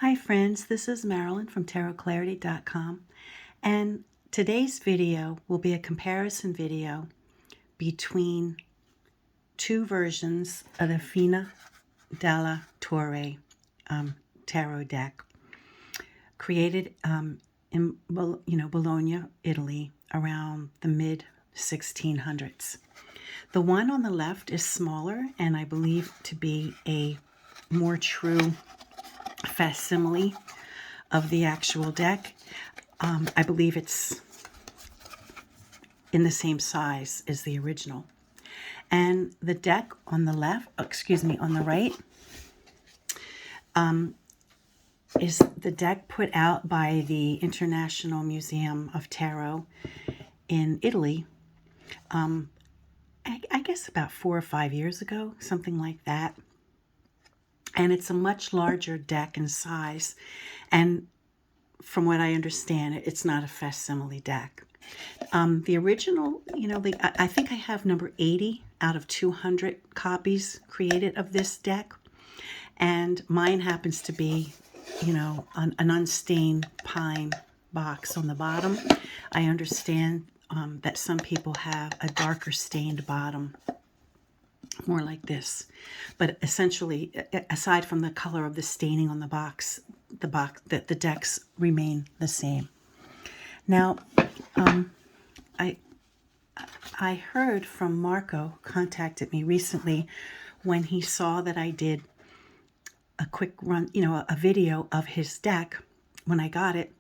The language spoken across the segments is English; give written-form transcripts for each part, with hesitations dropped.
Hi friends, this is Marilyn from tarotclarity.com, and today's video will be a comparison video between two versions of the Fine Dalla Torre tarot deck, created in Bologna, Italy, around the mid 1600s. The one on the left is smaller and I believe to be a more true facsimile of the actual deck. I believe it's in the same size as the original. And the deck on the left, on the right, is the deck put out by the International Museum of Tarot in Italy, I guess about 4 or 5 years ago, something like that. And it's a much larger deck in size. And from what I understand, it's not a facsimile deck. The original, I think I have number 80 out of 200 copies created of this deck. And mine happens to be, an unstained pine box on the bottom. I understand that some people have a darker stained bottom, more like this. But essentially, aside from the color of the staining on the box, the decks remain the same. Now, I heard from Marco, contacted me recently when he saw that I did a quick run, a video of his deck when I got it.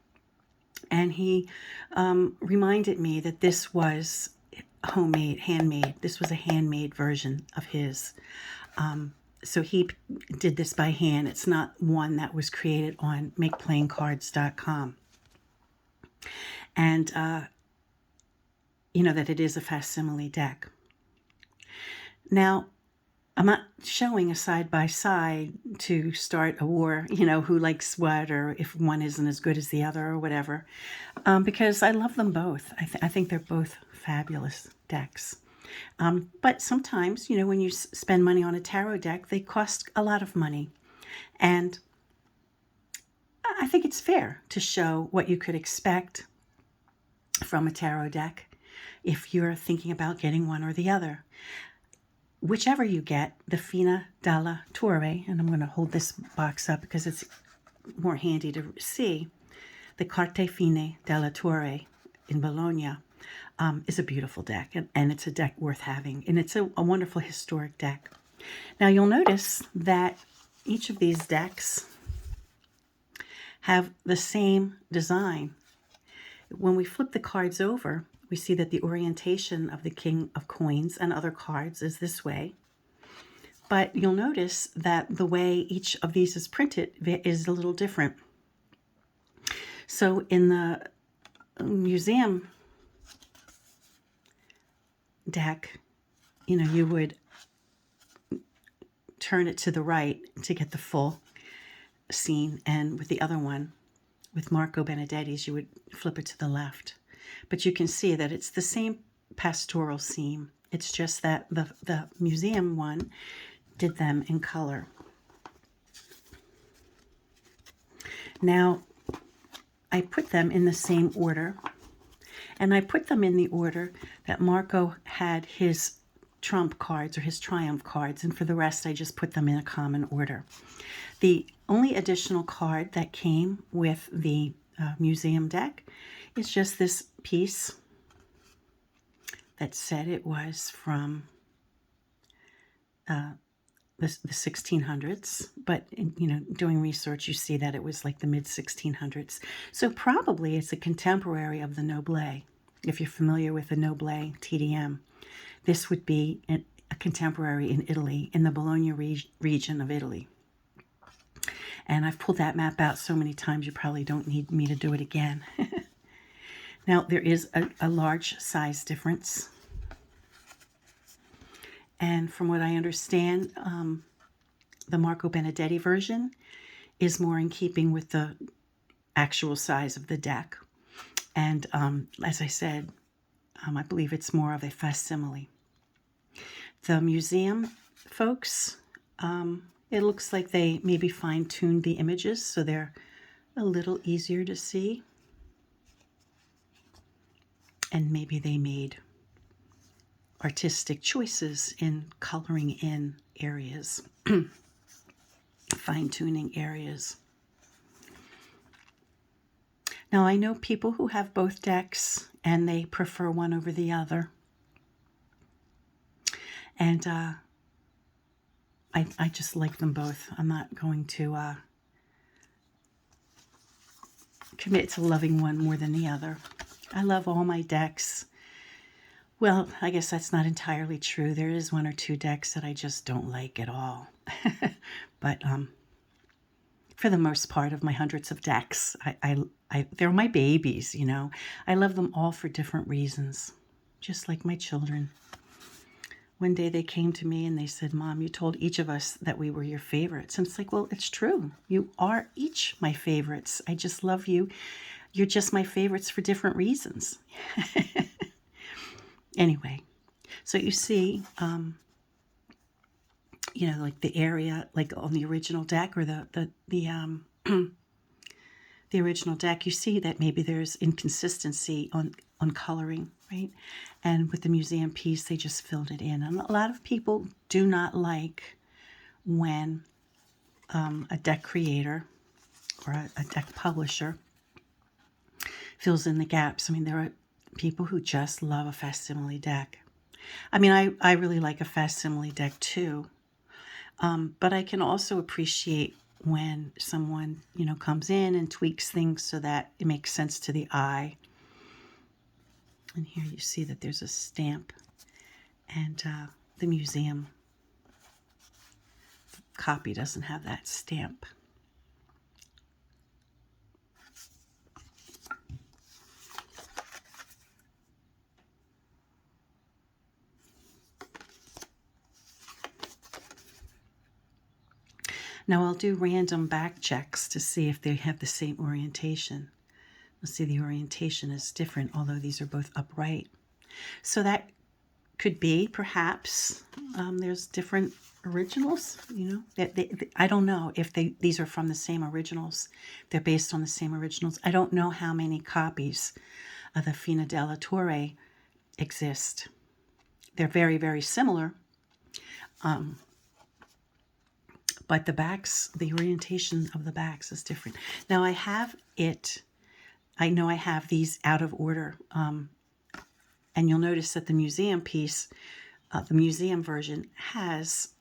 And he reminded me that this was handmade. This was a handmade version of his. So he did this by hand. It's not one that was created on makeplayingcards.com. And, that it is a facsimile deck. Now, I'm not showing a side-by-side to start a war, who likes what, or if one isn't as good as the other or whatever, because I love them both. I think they're both fabulous decks. But sometimes, when you spend money on a tarot deck, they cost a lot of money. And I think it's fair to show what you could expect from a tarot deck if you're thinking about getting one or the other. Whichever you get, the Fine Dalla Torre, and I'm going to hold this box up because it's more handy to see, the Carte Fine Dalla Torre in Bologna is a beautiful deck, and it's a deck worth having, and it's a wonderful historic deck. Now you'll notice that each of these decks have the same design. When we flip the cards over, we see that the orientation of the King of Coins and other cards is this way. But you'll notice that the way each of these is printed is a little different. So in the museum deck, you would turn it to the right to get the full scene. And with the other one, with Marco Benedetti's, you would flip it to the left. But you can see that it's the same pastoral seam. It's just that the museum one did them in color. Now, I put them in the same order, and I put them in the order that Marco had his trump cards or his triumph cards, and for the rest I just put them in a common order. The only additional card that came with the museum deck is just this piece that said it was from the 1600s, but doing research, you see that it was like the mid 1600s. So probably it's a contemporary of the Noble. If you're familiar with the Noble TDM, this would be a contemporary in Italy, in the Bologna region of Italy. And I've pulled that map out so many times you probably don't need me to do it again. Now, there is a large size difference. And from what I understand, the Marco Benedetti version is more in keeping with the actual size of the deck. And as I said, I believe it's more of a facsimile. The museum folks, It looks like they maybe fine-tuned the images so they're a little easier to see. And maybe they made artistic choices in coloring in areas, fine-tuning areas. Now, I know people who have both decks and they prefer one over the other. And I just like them both. I'm not going to commit to loving one more than the other. I love all my decks. Well, I guess that's not entirely true. There is one or two decks that I just don't like at all. But for the most part of my hundreds of decks, they're my babies, you know. I love them all for different reasons, just like my children. One day they came to me and they said, "Mom, you told each of us that we were your favorites." And it's like, well, it's true. You are each my favorites. I just love you. You're just my favorites for different reasons. Anyway, so you see, you know, like the area, like on the original deck or the original deck, you see that maybe there's inconsistency on coloring, right? And with the museum piece, they just filled it in. And a lot of people do not like when a deck creator or a deck publisher fills in the gaps. I mean, there are people who just love a facsimile deck. I mean, I really like a facsimile deck too. But I can also appreciate when someone, you know, comes in and tweaks things so that it makes sense to the eye. And here you see that there's a stamp, and the museum copy doesn't have that stamp. Now I'll do random back checks to see if they have the same orientation. Let's see, the orientation is different, although these are both upright. So that could be, perhaps, there's different originals, you know. I don't know if these are from the same originals. They're based on the same originals. I don't know how many copies of the Fine Dalla Torre exist. They're very, very similar. But the backs, the orientation of the backs is different. Now I know I have these out of order. And you'll notice that the museum piece, the museum version has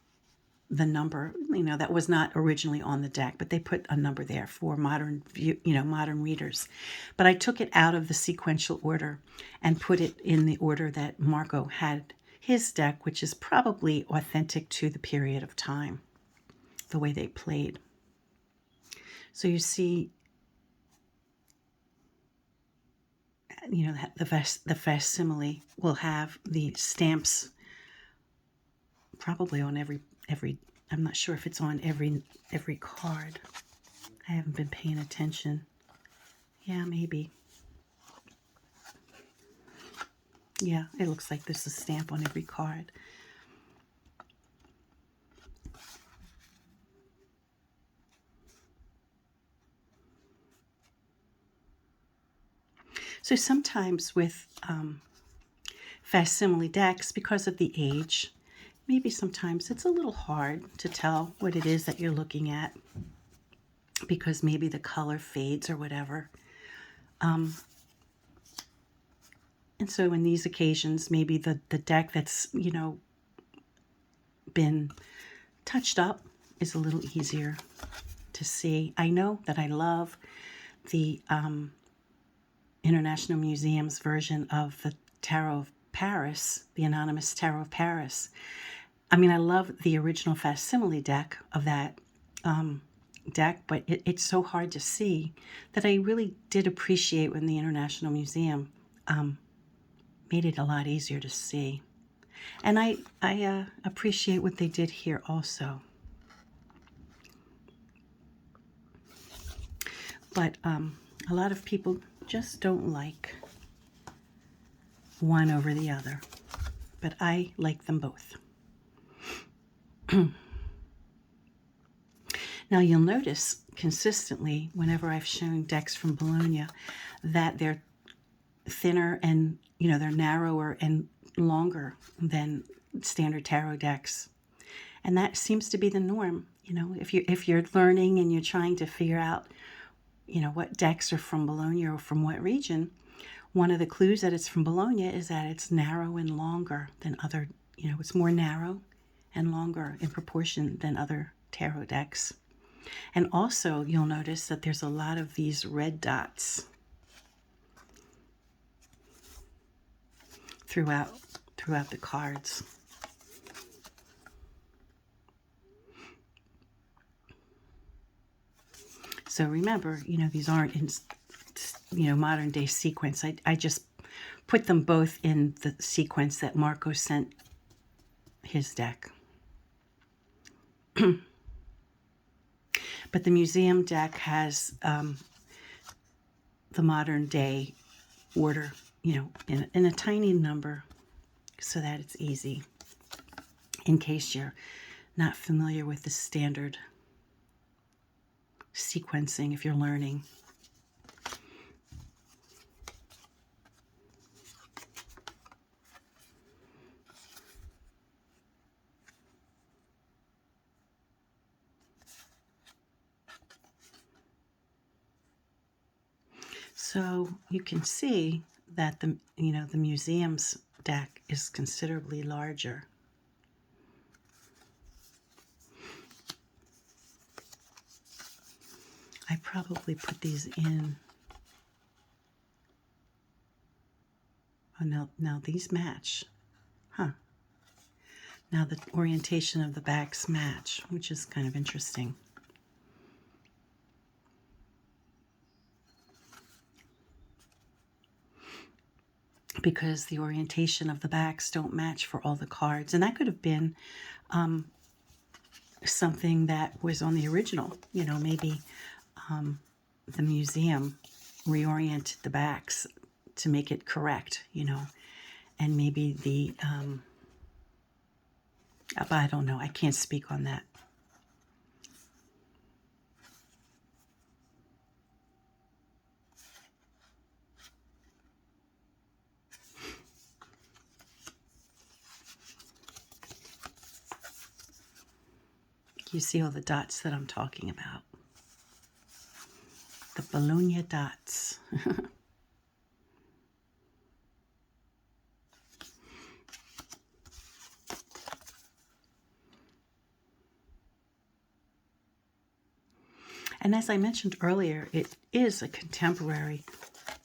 the number, you know, that was not originally on the deck, but they put a number there for modern readers. But I took it out of the sequential order and put it in the order that Marco had his deck, which is probably authentic to the period of time, the way they played. So you see, you know, the facsimile will have the stamps probably on every, I'm not sure if it's on every card. I haven't been paying attention. Yeah, maybe. Yeah, it looks like there's a stamp on every card. So sometimes with facsimile decks, because of the age, maybe sometimes it's a little hard to tell what it is that you're looking at because maybe the color fades or whatever. And so in these occasions, maybe the deck that's, you know, been touched up is a little easier to see. I know that I love the International Museum's version of the Tarot of Paris, the Anonymous Tarot of Paris. I mean, I love the original facsimile deck of that deck, but it's so hard to see that I really did appreciate when the International Museum made it a lot easier to see. And I appreciate what they did here also. But a lot of people just don't like one over the other. But I like them both. Now you'll notice consistently whenever I've shown decks from Bologna that they're thinner and, they're narrower and longer than standard tarot decks. And that seems to be the norm. If you're learning and you're trying to figure out, what decks are from Bologna or from what region, one of the clues that it's from Bologna is that it's narrow and longer than other, it's more narrow and longer in proportion than other tarot decks. And also you'll notice that there's a lot of these red dots throughout the cards. So remember, these aren't in, modern day sequence. I just put them both in the sequence that Marco sent his deck. But the museum deck has the modern day order, in a tiny number so that it's easy in case you're not familiar with the standard sequencing if you're learning. So you can see that the museum's deck is considerably larger. I probably put these in. Oh, now these match. Huh. Now the orientation of the backs match, which is kind of interesting. Because the orientation of the backs don't match for all the cards. And that could have been something that was on the original. Maybe the museum reoriented the backs to make it correct, and maybe the, I don't know, I can't speak on that. You see all the dots that I'm talking about. The Bologna dots. And as I mentioned earlier, it is a contemporary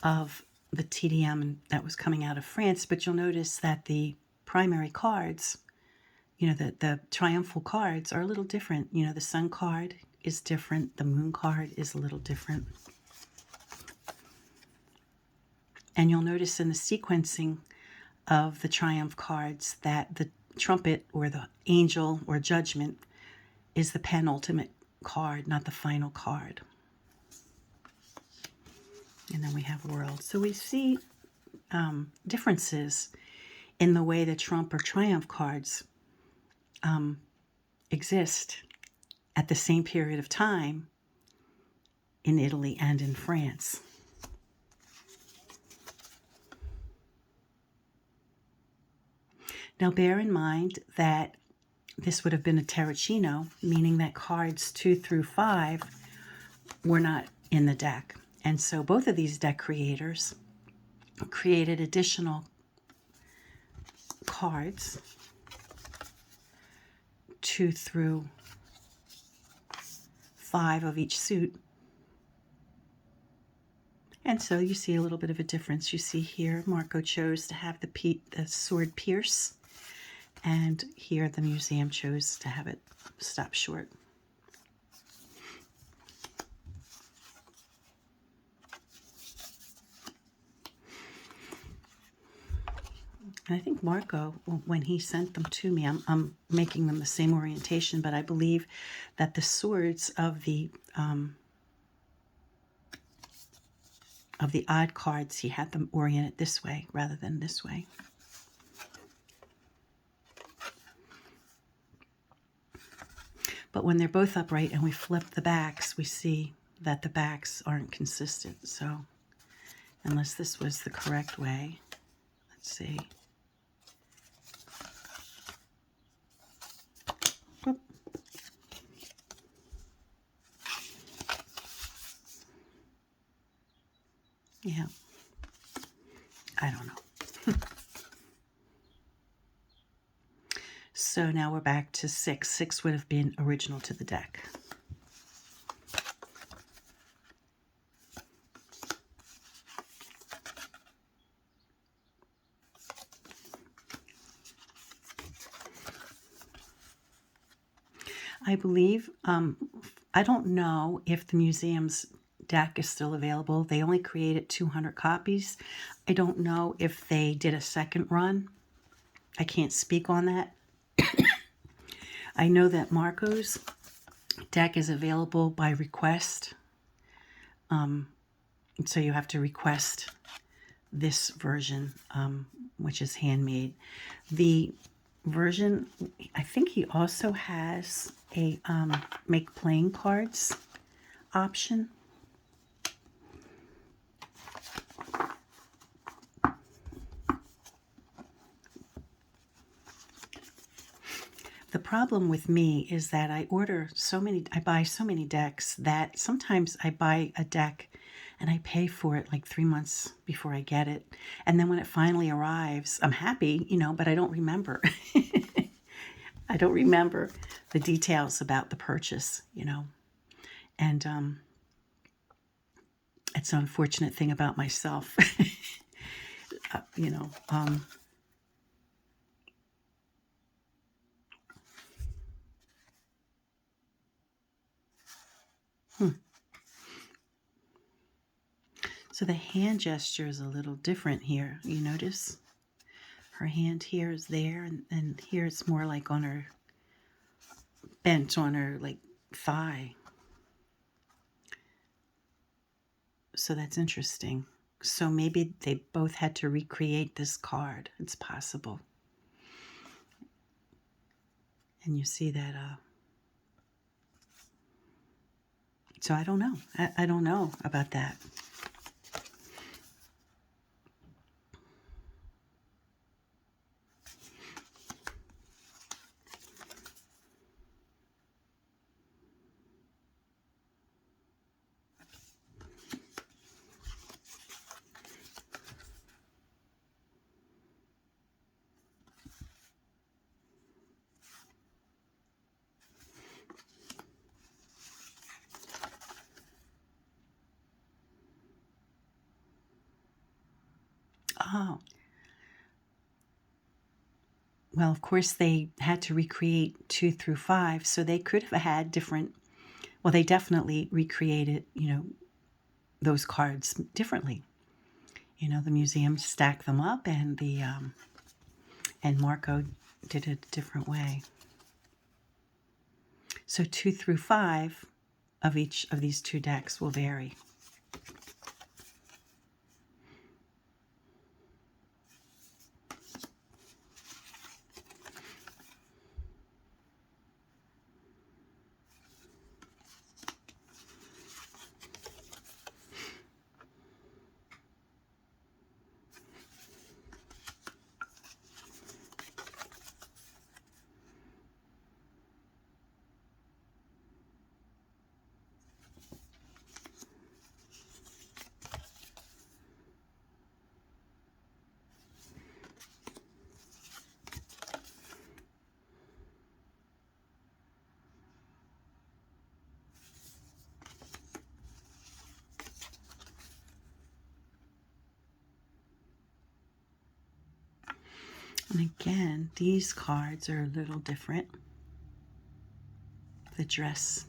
of the TDM that was coming out of France, but you'll notice that the primary cards, the triumphal cards are a little different. The sun card is different. The moon card is a little different. And you'll notice in the sequencing of the triumph cards that the trumpet or the angel or judgment is the penultimate card, not the final card. And then we have world. So we see differences in the way the trump or triumph cards exist at the same period of time in Italy and in France. Now bear in mind that this would have been a tarocchino, meaning that cards 2 through 5 were not in the deck. And so both of these deck creators created additional cards 2 through 5 of each suit. And so you see a little bit of a difference. You see here Marco chose to have the sword pierce, and here the museum chose to have it stop short. And I think Marco, when he sent them to me, I'm making them the same orientation, but I believe that the swords of the odd cards, he had them oriented this way rather than this way. But when they're both upright and we flip the backs, we see that the backs aren't consistent. So unless this was the correct way, let's see. Whoop. Yeah, I don't know. So now we're back to 6. 6 would have been original to the deck. I believe, I don't know if the museum's deck is still available. They only created 200 copies. I don't know if they did a second run. I can't speak on that. I know that Marco's deck is available by request. So you have to request this version, which is handmade. The version, I think he also has a make playing cards option. The problem with me is that I buy so many decks that sometimes I buy a deck and I pay for it like 3 months before I get it. And then when it finally arrives, I'm happy, but I don't remember. I don't remember the details about the purchase, And it's an unfortunate thing about myself, So the hand gesture is a little different here. You notice her hand here is there, and here it's more like on her, bent on her like thigh. So that's interesting. So maybe they both had to recreate this card. It's possible. And you see that, so I don't know. I don't know about that. Oh, well, of course, they had to recreate 2 through 5, so they could have had different, well, they definitely recreated, those cards differently. The museum stacked them up, and and Marco did it a different way. So 2 through 5 of each of these 2 decks will vary. And again, these cards are a little different. The dress.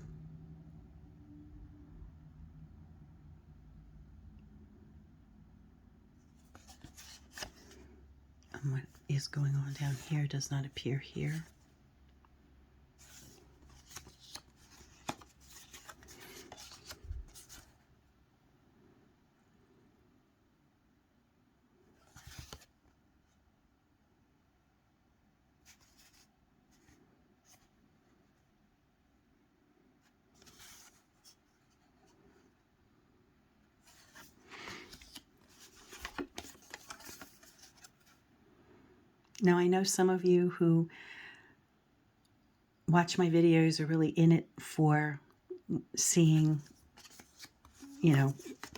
And what is going on down here does not appear here. Now, I know some of you who watch my videos are really in it for seeing,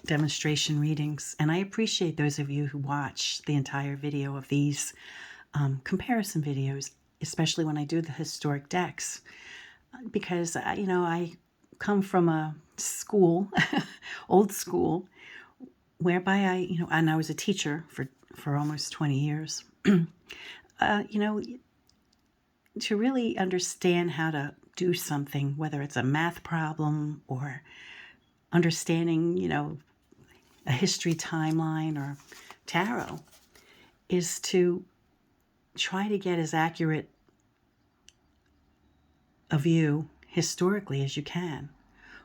demonstration readings. And I appreciate those of you who watch the entire video of these comparison videos, especially when I do the historic decks, because, I come from a school, old school, whereby and I was a teacher for almost 20 years, to really understand how to do something, whether it's a math problem or understanding, a history timeline or tarot, is to try to get as accurate a view historically as you can,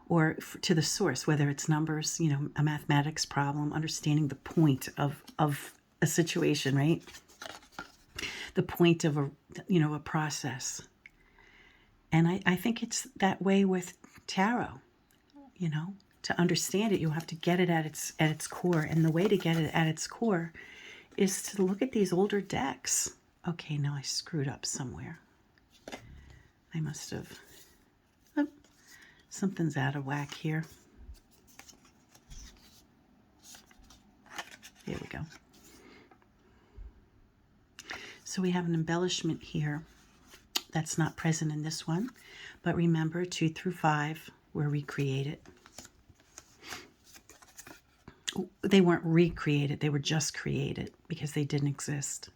or to the source, whether it's numbers, a mathematics problem, understanding the point of a situation, right? The point of a process. And I think it's that way with tarot. To understand it, you have to get it at its core. And the way to get it at its core is to look at these older decks. Okay, now I screwed up somewhere. I must have. Oh, something's out of whack here. There we go. So we have an embellishment here that's not present in this one. But remember, 2 through 5 were recreated. They weren't recreated, they were just created because they didn't exist.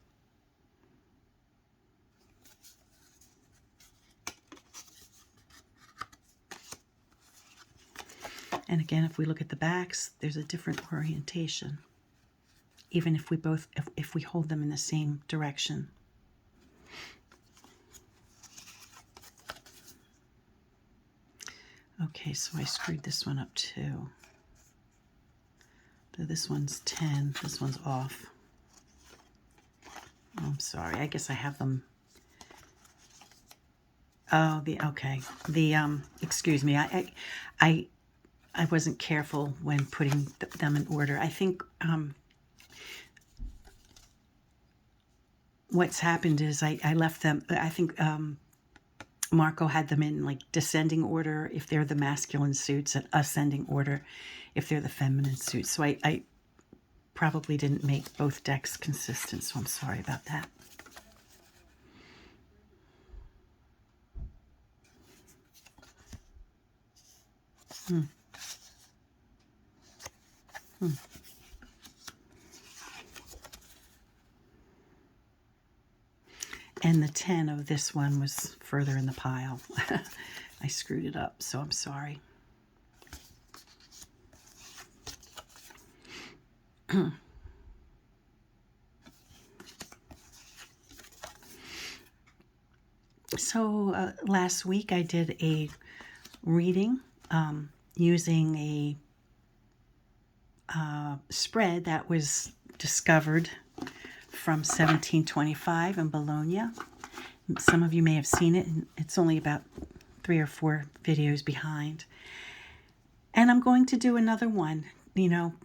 And again, if we look at the backs, there's a different orientation, even if we hold them in the same direction. Okay, so I screwed this one up too. So this one's 10, this one's off. Oh, I'm sorry, I guess I have them. Oh, excuse me, I wasn't careful when putting them in order. I think what's happened is I left them, I think Marco had them in like descending order if they're the masculine suits, and ascending order if they're the feminine suits. So I probably didn't make both decks consistent, so I'm sorry about that. And the 10 of this one was further in the pile. I screwed it up, so I'm sorry. So last week I did a reading using a spread that was discovered from 1725 in Bologna. Some of you may have seen it, and it's only about 3 or 4 videos behind. And I'm going to do another one.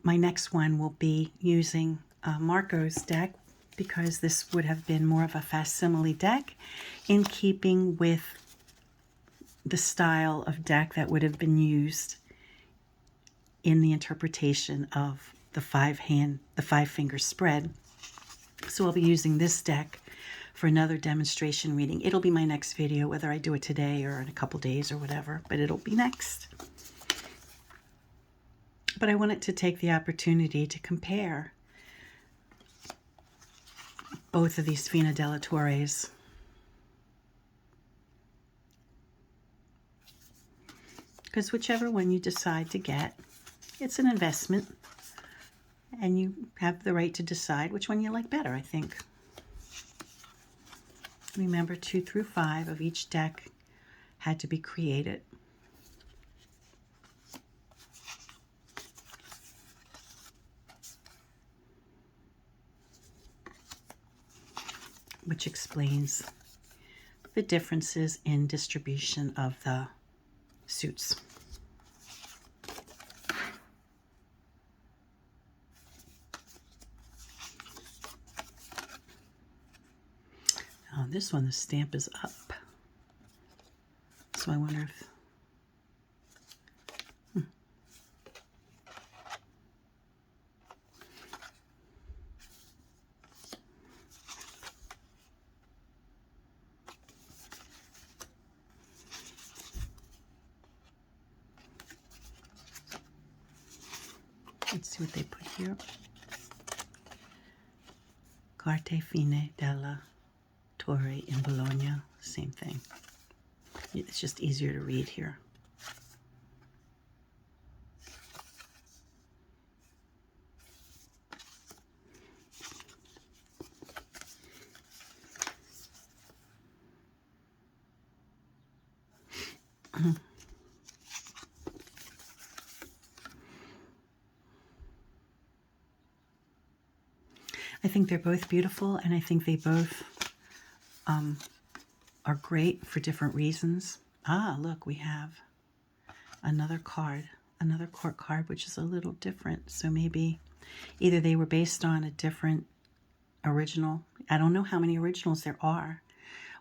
My next one will be using Marco's deck, because this would have been more of a facsimile deck in keeping with the style of deck that would have been used in the interpretation of the 5-finger spread. So I'll be using this deck for another demonstration reading. It'll be my next video, whether I do it today or in a couple days or whatever, but it'll be next. But I wanted to take the opportunity to compare both of these Fine Dalla Torres. Because whichever one you decide to get, it's an investment, and you have the right to decide which one you like better, I think. Remember, 2 through 5 of each deck had to be created. Which explains the differences in distribution of the suits. Oh, this one, the stamp is up. So I wonder if... Let's see what they put here. Carte Fine Dalla Torre in Bologna. Same thing. It's just easier to read here. I think they're both beautiful, and I think they both are great for different reasons. Ah, look, we have another card, another court card, which is a little different. So maybe either they were based on a different original. I don't know how many originals there are.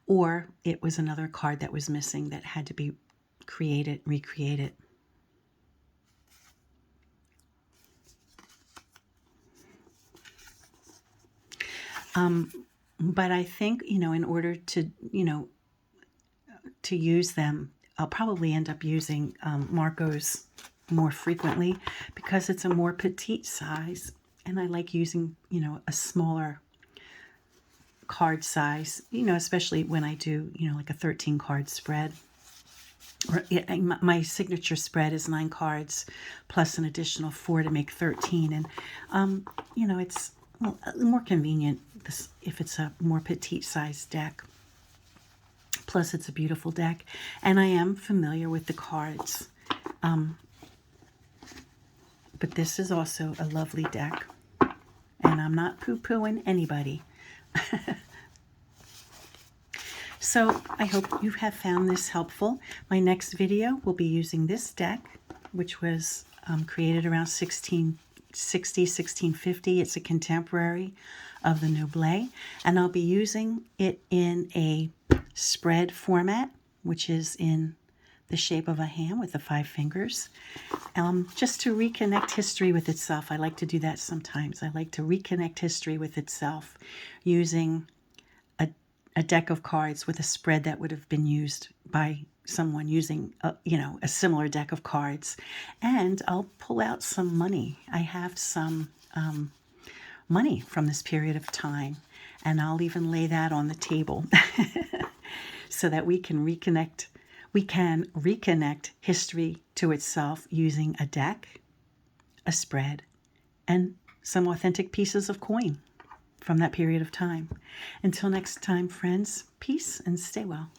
Or it was another card that was missing that had to be recreated. But I think, in order to, to use them, I'll probably end up using Marco's more frequently because it's a more petite size. And I like using, a smaller card size, especially when I do, like a 13 card spread. Or my signature spread is 9 cards plus an additional 4 to make 13. And, it's more convenient if it's a more petite size deck. Plus, it's a beautiful deck. And I am familiar with the cards. But this is also a lovely deck. And I'm not poo-pooing anybody. So I hope you have found this helpful. My next video will be using this deck, which was created around 1660, 1650. It's a contemporary of the Noblet, and I'll be using it in a spread format, which is in the shape of a hand with the 5 fingers, just to reconnect history with itself. I like to do that sometimes. I like to reconnect history with itself using a deck of cards with a spread that would have been used by someone using, a similar deck of cards. And I'll pull out some money. I have some money from this period of time, and I'll even lay that on the table so that we can reconnect. We can reconnect history to itself using a deck, a spread, and some authentic pieces of coin from that period of time. Until next time, friends, peace and stay well.